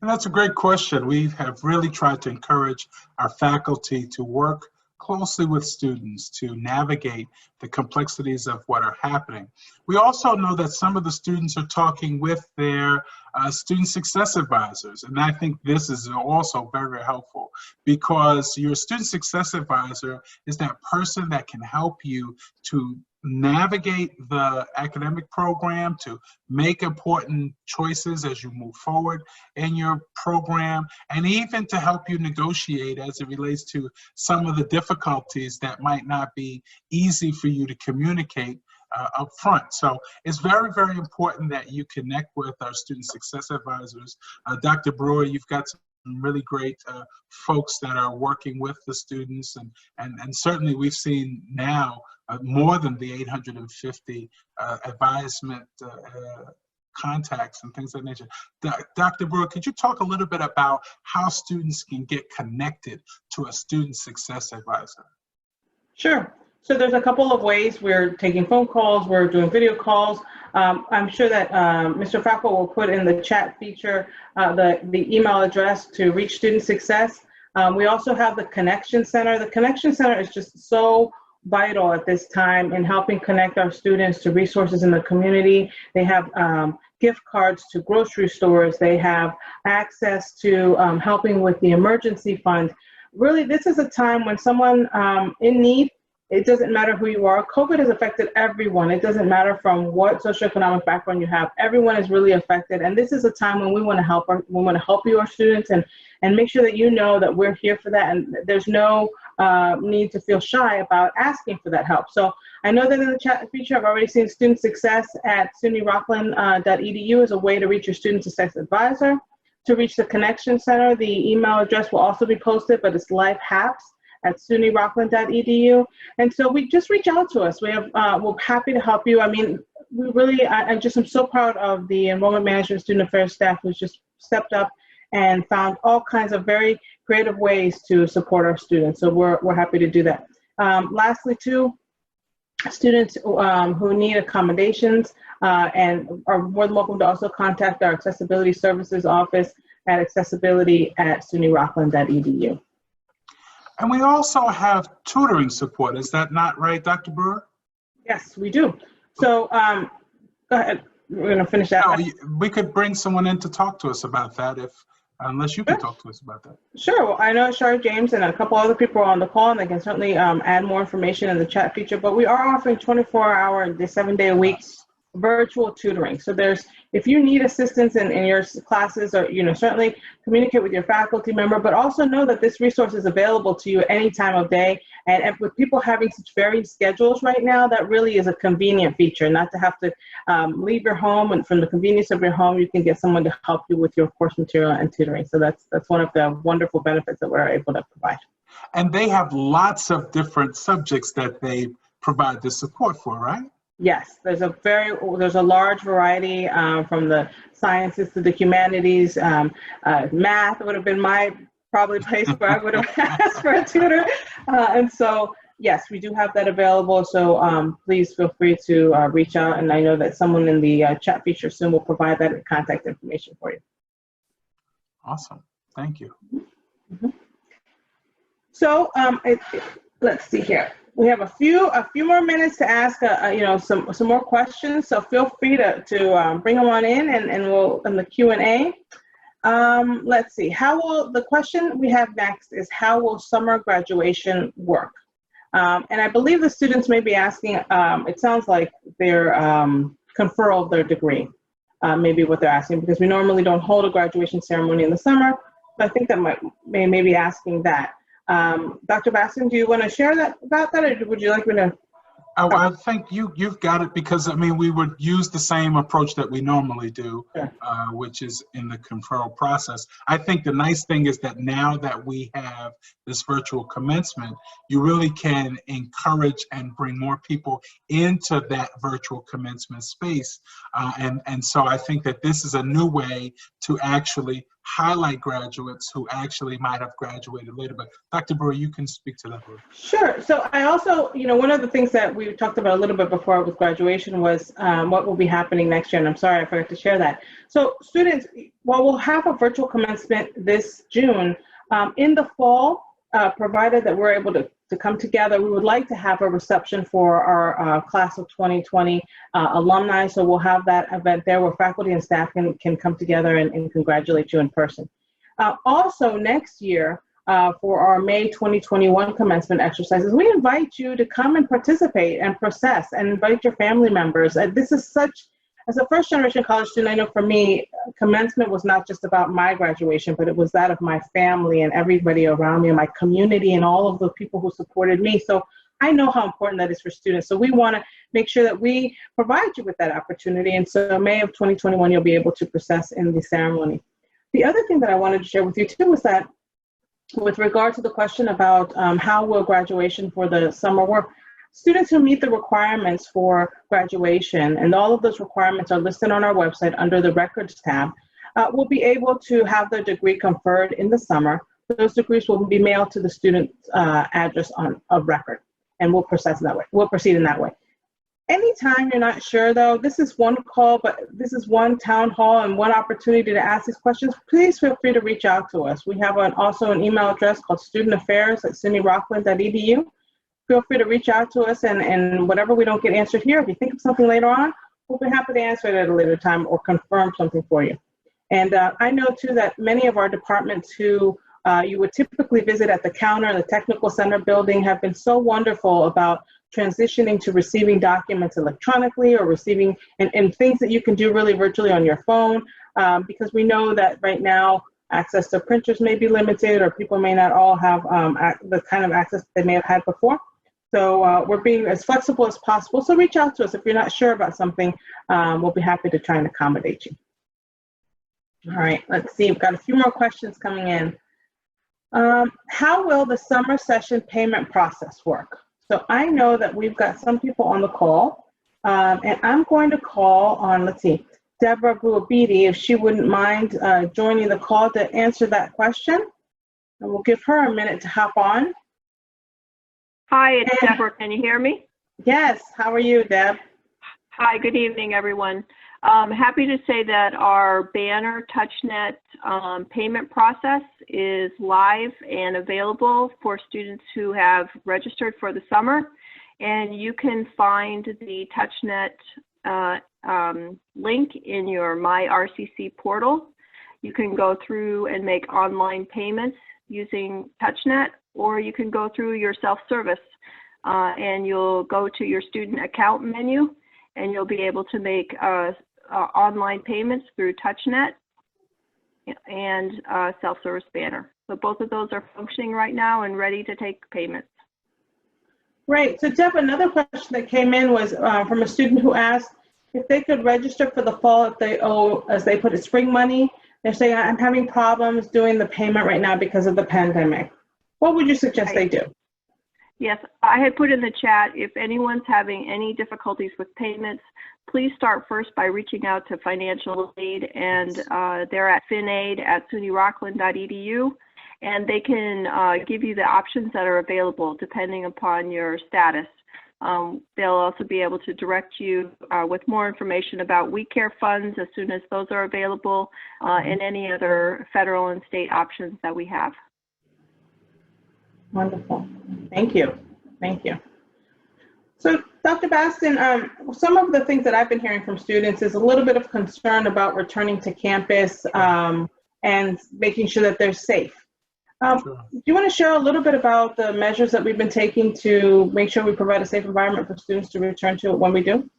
And that's a great question. We have really tried to encourage our faculty to work closely with students to navigate the complexities of what are happening. We also know that some of the students are talking with their student success advisors, and I think this is also very, very helpful, because your student success advisor is that person that can help you to navigate the academic program, to make important choices as you move forward in your program, and even to help you negotiate as it relates to some of the difficulties that might not be easy for you to communicate up front. So it's very, very important that you connect with our student success advisors. Dr. Brewer, you've got some really great folks that are working with the students, and certainly we've seen now more than the 850 advisement contacts and things of that nature. Dr. Brewer, could you talk a little bit about how students can get connected to a student success advisor? Sure. So there's a couple of ways. We're taking phone calls, we're doing video calls. I'm sure that Mr. Falco will put in the chat feature the email address to reach student success. We also have the Connection Center. The Connection Center is just so vital at this time in helping connect our students to resources in the community. They have gift cards to grocery stores. They have access to helping with the emergency fund. Really, this is a time when someone in need, it doesn't matter who you are. COVID has affected everyone. It doesn't matter from what socioeconomic background you have. Everyone is really affected, and this is a time when we want to help you, our students, and make sure that you know that we're here for that, and there's no need to feel shy about asking for that help. So I know that in the chat feature, I've already seen student success at sunyrockland.edu as a way to reach your student success advisor. To reach the Connection Center, the email address will also be posted, but it's lifehaps@sunyrockland.edu. And so we just reach out to us. We're happy to help you. I mean, we really, I just am so proud of the enrollment management student affairs staff who's just stepped up and found all kinds of very creative ways to support our students. So we're happy to do that. Lastly, too, students who need accommodations and are more than welcome to also contact our accessibility services office at accessibility@sunyrockland.edu. And we also have tutoring support. Is that not right, Dr. Brewer? Yes, we do. So go ahead. We're going to finish that. No, we could bring someone in to talk to us about that, unless you can talk to us about that. Sure. Well, I know Shar James and a couple other people are on the call, and they can certainly add more information in the chat feature. But we are offering 24-hour, 7-day-a-week virtual tutoring. So if you need assistance in your classes, or certainly communicate with your faculty member, but also know that this resource is available to you any time of day. And with people having such varied schedules right now, that really is a convenient feature, not to have to leave your home, and from the convenience of your home, you can get someone to help you with your course material and tutoring. So that's one of the wonderful benefits that we're able to provide. And they have lots of different subjects that they provide the support for, right? Yes, there's a large variety from the sciences to the humanities. Math would have been my probably place where I would have asked for a tutor. And so, yes, we do have that available. So please feel free to reach out. And I know that someone in the chat feature soon will provide that contact information for you. Awesome. Thank you. Mm-hmm. So let's see here. We have a few more minutes to ask, some more questions. So feel free to bring them on in, and we'll in the Q&A. Let's see. The question we have next is, how will summer graduation work? And I believe the students may be asking. It sounds like their conferral of their degree. maybe what they're asking, because we normally don't hold a graduation ceremony in the summer. So I think that may be asking that. Dr. Baskin, do you want to share that about that, or would you like me to? Oh, I think you've got it, because I mean, we would use the same approach that we normally do, Sure. which is in the conferral process. I think the nice thing is that now that we have this virtual commencement, you really can encourage and bring more people into that virtual commencement space. And so I think that this is a new way to actually highlight graduates who actually might have graduated later. But Dr. Brewer, you can speak to that. Sure. So I also, one of the things that we talked about a little bit before with graduation was what will be happening next year. And I'm sorry, I forgot to share that. So students, while we'll have a virtual commencement this June, in the fall, provided that we're able to come together, we would like to have a reception for our class of 2020 alumni. So we'll have that event there where faculty and staff can come together and congratulate you in person. Also next year, for our May 2021 commencement exercises, we invite you to come and participate and process, and invite your family members. This is as a first generation college student, I know for me, commencement was not just about my graduation, but it was that of my family and everybody around me and my community and all of the people who supported me. So I know how important that is for students. So we want to make sure that we provide you with that opportunity. And so May of 2021, you'll be able to process in the ceremony. The other thing that I wanted to share with you too was that with regard to the question about how will graduation for the summer work, students who meet the requirements for graduation, and all of those requirements are listed on our website under the records tab, will be able to have their degree conferred in the summer. Those degrees will be mailed to the student's address of record, and we'll process that way. We'll proceed in that way. Anytime you're not sure though, this is one call, but this is one town hall and one opportunity to ask these questions. Please feel free to reach out to us. We have also an email address called studentaffairs@sunyrockland.edu. Feel free to reach out to us, and whatever we don't get answered here, if you think of something later on, we'll be happy to answer it at a later time or confirm something for you. And I know too that many of our departments who you would typically visit at the counter in the technical center building have been so wonderful about transitioning to receiving documents electronically, or receiving and things that you can do really virtually on your phone, because we know that right now access to printers may be limited, or people may not all have the kind of access they may have had before. So we're being as flexible as possible. So reach out to us if you're not sure about something. We'll be happy to try and accommodate you. All right, let's see. We've got a few more questions coming in. How will the summer session payment process work? So I know that we've got some people on the call, and I'm going to call on, let's see, Deborah Buabidi, if she wouldn't mind joining the call to answer that question. And we'll give her a minute to hop on. Hi, it's Deborah. Can you hear me? Yes. How are you, Deb? Hi, good evening, everyone. Happy to say that our banner TouchNet payment process is live and available for students who have registered for the summer. And you can find the TouchNet link in your My RCC portal. You can go through and make online payments using TouchNet, or you can go through your self-service and you'll go to your student account menu, and you'll be able to make online payments through TouchNet and self-service banner. So both of those are functioning right now and ready to take payments. Great. So Deb, another question that came in was from a student who asked if they could register for the fall if they owe, as they put it, spring money. They're saying, I'm having problems doing the payment right now because of the pandemic. What would you suggest they do? Yes, I had put in the chat, if anyone's having any difficulties with payments, please start first by reaching out to financial aid, and they're at finaid@sunyrockland.edu, and they can give you the options that are available depending upon your status. They'll also be able to direct you with more information about We Care funds as soon as those are available, and any other federal and state options that we have. Wonderful. Thank you. Thank you. So Dr. Bastin, some of the things that I've been hearing from students is a little bit of concern about returning to campus and making sure that they're safe. Do you want to share a little bit about the measures that we've been taking to make sure we provide a safe environment for students to return to when we do?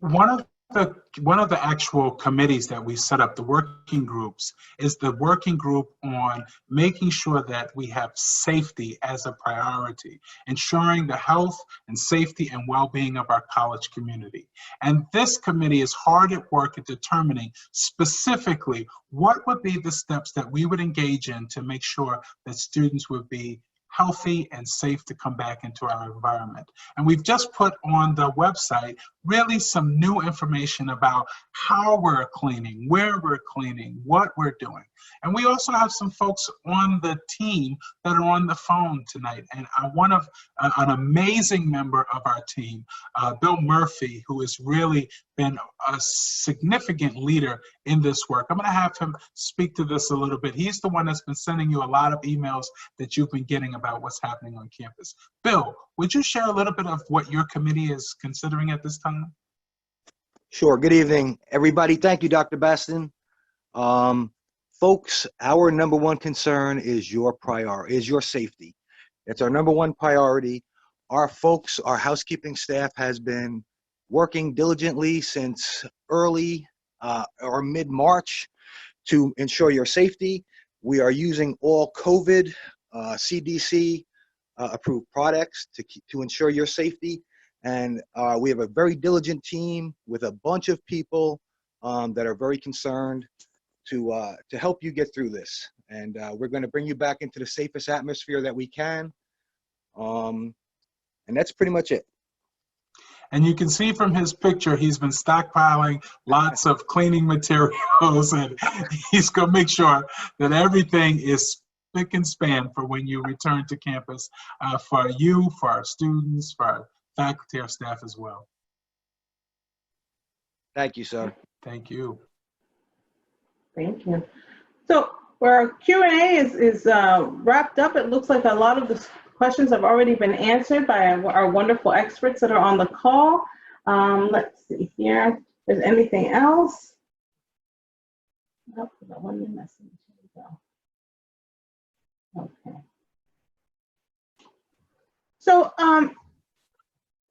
One of one of the actual committees that we set up, the working groups, is the working group on making sure that we have safety as a priority, ensuring the health and safety and well-being of our college community. And this committee is hard at work at determining specifically what would be the steps that we would engage in to make sure that students would be healthy and safe to come back into our environment. And we've just put on the website really some new information about how we're cleaning, where we're cleaning, what we're doing. And we also have some folks on the team that are on the phone tonight. And one of an amazing member of our team, Bill Murphy, who has really been a significant leader in this work. I'm gonna have him speak to this a little bit. He's the one that's been sending you a lot of emails that you've been getting about what's happening on campus. Bill, would you share a little bit of what your committee is considering at this time? Sure. Good evening, everybody. Thank you, Dr. Baston. Folks, our number one concern is your safety. It's our number one priority. Our folks, our housekeeping staff has been working diligently since early or mid-March to ensure your safety. We are using all COVID CDC approved products to ensure your safety. And we have a very diligent team with a bunch of people that are very concerned to help you get through this. And we're going to bring you back into the safest atmosphere that we can. And that's pretty much it. And you can see from his picture, he's been stockpiling lots of cleaning materials, and he's going to make sure that everything is spick and span for when you return to campus, for you, for our students, for our faculty, our staff as well. Thank you, sir. Thank you. Thank you. So our Q&A is wrapped up. It looks like a lot of the questions have already been answered by our wonderful experts that are on the call. Let's see here if there's anything else. Oh, that one you're missing. Here we go. Okay. So I'm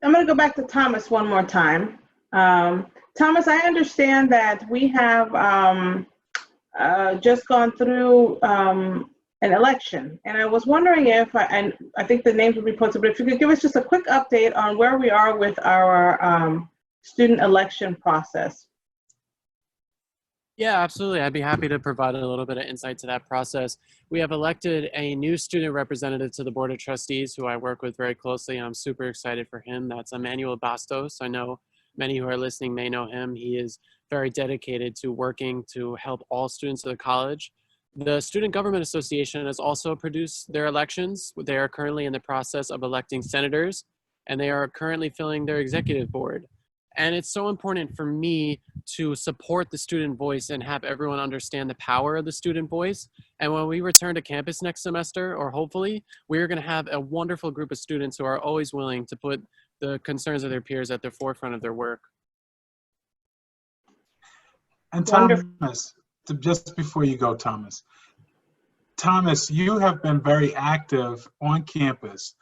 going to go back to Thomas one more time. Thomas, I understand that we have just gone through an election, and I was wondering if, and I think the names will be posted, but if you could give us just a quick update on where we are with our student election process. Yeah, absolutely. I'd be happy to provide a little bit of insight to that process. We have elected a new student representative to the Board of Trustees who I work with very closely, and I'm super excited for him. That's Emmanuel Bastos. I know many who are listening may know him. He is very dedicated to working to help all students of the college. The Student Government Association has also produced their elections. They are currently in the process of electing senators, and they are currently filling their executive board. And it's so important for me to support the student voice and have everyone understand the power of the student voice. And when we return to campus next semester, or hopefully, we're going to have a wonderful group of students who are always willing to put the concerns of their peers at the forefront of their work. And Thomas, just before you go, Thomas, you have been very active on campus.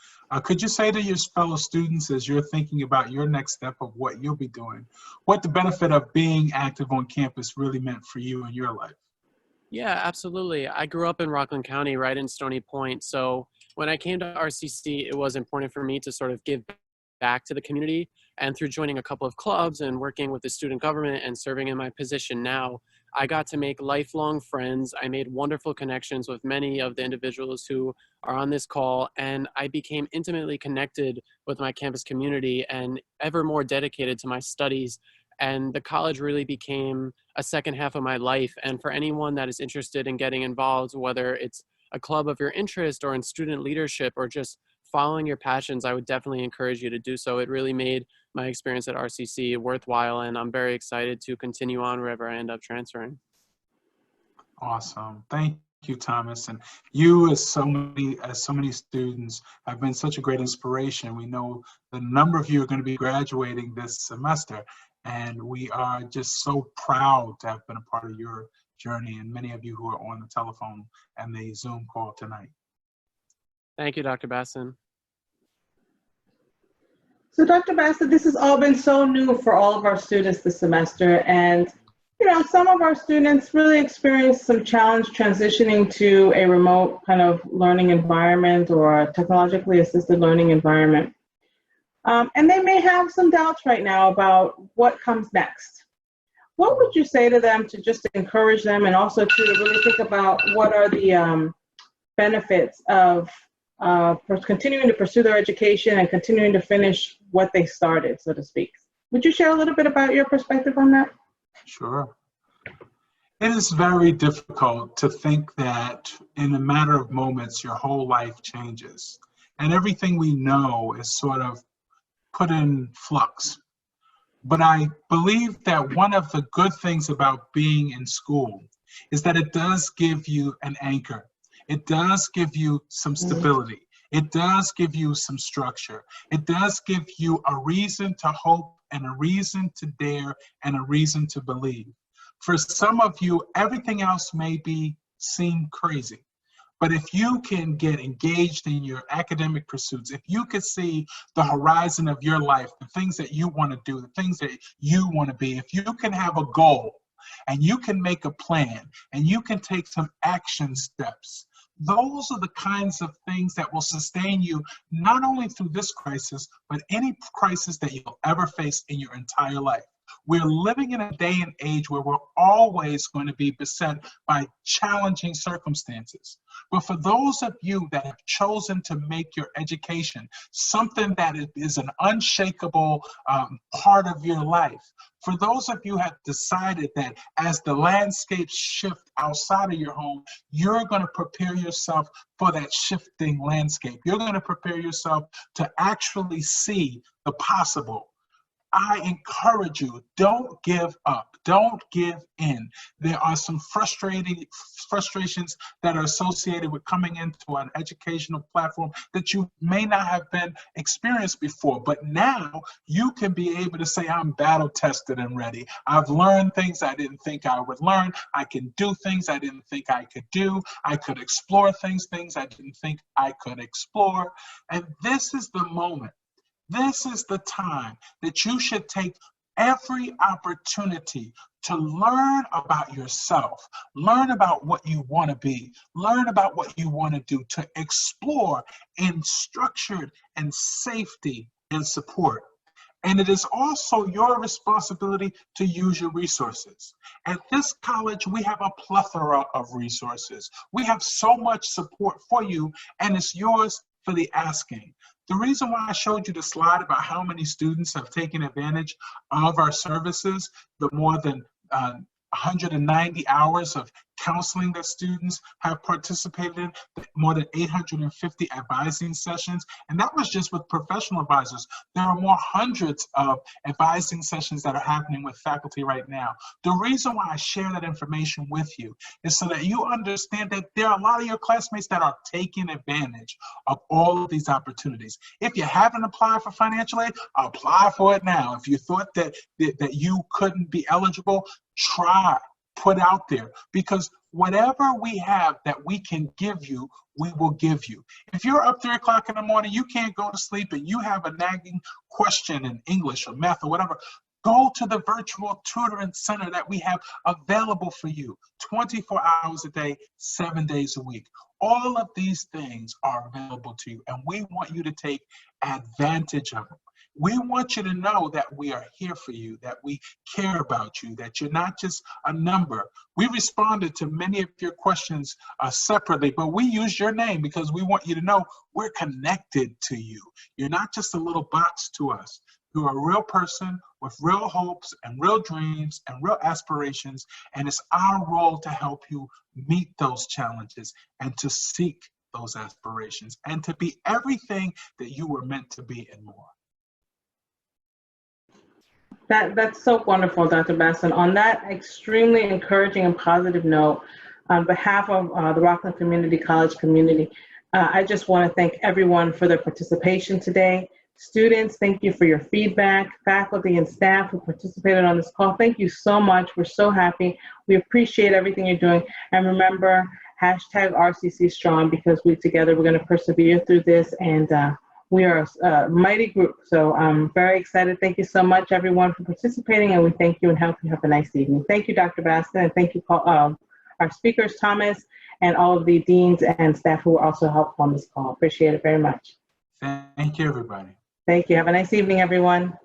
Could you say to your fellow students, as you're thinking about your next step of what you'll be doing, what the benefit of being active on campus really meant for you in your life? Yeah, absolutely. I grew up in Rockland County, right in Stony Point. So when I came to RCC, it was important for me to sort of give back to the community. And through joining a couple of clubs and working with the student government and serving in my position now, I got to make lifelong friends. I made wonderful connections with many of the individuals who are on this call, and I became intimately connected with my campus community and ever more dedicated to my studies. And the college really became a second half of my life. And for anyone that is interested in getting involved, whether it's a club of your interest or in student leadership or just following your passions, I would definitely encourage you to do so. It really made my experience at RCC worthwhile, and I'm very excited to continue on wherever I end up transferring. Awesome. Thank you, Thomas. And you, as so many students, have been such a great inspiration. We know the number of you are going to be graduating this semester, and we are just so proud to have been a part of your journey, and many of you who are on the telephone and the Zoom call tonight. Thank you, Dr. Basson. So Dr. Bassett, this has all been so new for all of our students this semester. And, some of our students really experienced some challenge transitioning to a remote kind of learning environment or a technologically assisted learning environment. And they may have some doubts right now about what comes next. What would you say to them to just encourage them and also to really think about what are the benefits of continuing to pursue their education and continuing to finish what they started, so to speak? Would you share a little bit about your perspective on that? Sure. It is very difficult to think that in a matter of moments, your whole life changes. And everything we know is sort of put in flux. But I believe that one of the good things about being in school is that it does give you an anchor. It does give you some stability. It does give you some structure. It does give you a reason to hope and a reason to dare and a reason to believe. For some of you, everything else may seem crazy. But if you can get engaged in your academic pursuits, if you could see the horizon of your life, the things that you want to do, the things that you want to be, if you can have a goal and you can make a plan and you can take some action steps, those are the kinds of things that will sustain you not only through this crisis, but any crisis that you'll ever face in your entire life. We're living in a day and age where we're always going to be beset by challenging circumstances. But for those of you that have chosen to make your education something that is an unshakable part of your life, for those of you who have decided that as the landscapes shift outside of your home, you're going to prepare yourself for that shifting landscape. You're going to prepare yourself to actually see the possible. I encourage you, don't give up. Don't give in. There are some frustrations that are associated with coming into an educational platform that you may not have been experienced before. But now you can be able to say, I'm battle tested and ready. I've learned things I didn't think I would learn. I can do things I didn't think I could do. I could explore things I didn't think I could explore. And this is the moment. This is the time that you should take every opportunity to learn about yourself, learn about what you want to be, learn about what you want to do, to explore in structured and safety and support. And it is also your responsibility to use your resources. At this college, we have a plethora of resources. We have so much support for you, and it's yours for the asking. The reason why I showed you the slide about how many students have taken advantage of our services, the more than 190 hours of counseling that students have participated in, more than 850 advising sessions, and that was just with professional advisors. There are more hundreds of advising sessions that are happening with faculty right now. The reason why I share that information with you is so that you understand that there are a lot of your classmates that are taking advantage of all of these opportunities. If you haven't applied for financial aid, apply for it now. If you thought that you couldn't be eligible, try. Put out there, because whatever we have that we can give you, we will give you. If you're up 3 o'clock in the morning, you can't go to sleep and you have a nagging question in English or math or whatever, go to the virtual tutoring center that we have available for you 24 hours a day, 7 days a week. All of these things are available to you, and we want you to take advantage of them. We want you to know that we are here for you, that we care about you, that you're not just a number. We responded to many of your questions separately, but we use your name because we want you to know we're connected to you. You're not just a little box to us. You're a real person with real hopes and real dreams and real aspirations, and it's our role to help you meet those challenges and to seek those aspirations and to be everything that you were meant to be and more. That's so wonderful, Dr. Basson. On that extremely encouraging and positive note, on behalf of the Rockland Community College community, I just want to thank everyone for their participation today. Students, thank you for your feedback. Faculty and staff who participated on this call, thank you so much. We're so happy. We appreciate everything you're doing. And remember, #RCC Strong, because we together, we're going to persevere through this and We are a mighty group, so I'm very excited. Thank you so much, everyone, for participating, and we thank you and hope you have a nice evening. Thank you, Dr. Baston, and thank you, our speakers, Thomas, and all of the deans and staff who were also helpful on this call. Appreciate it very much. Thank you, everybody. Thank you. Have a nice evening, everyone.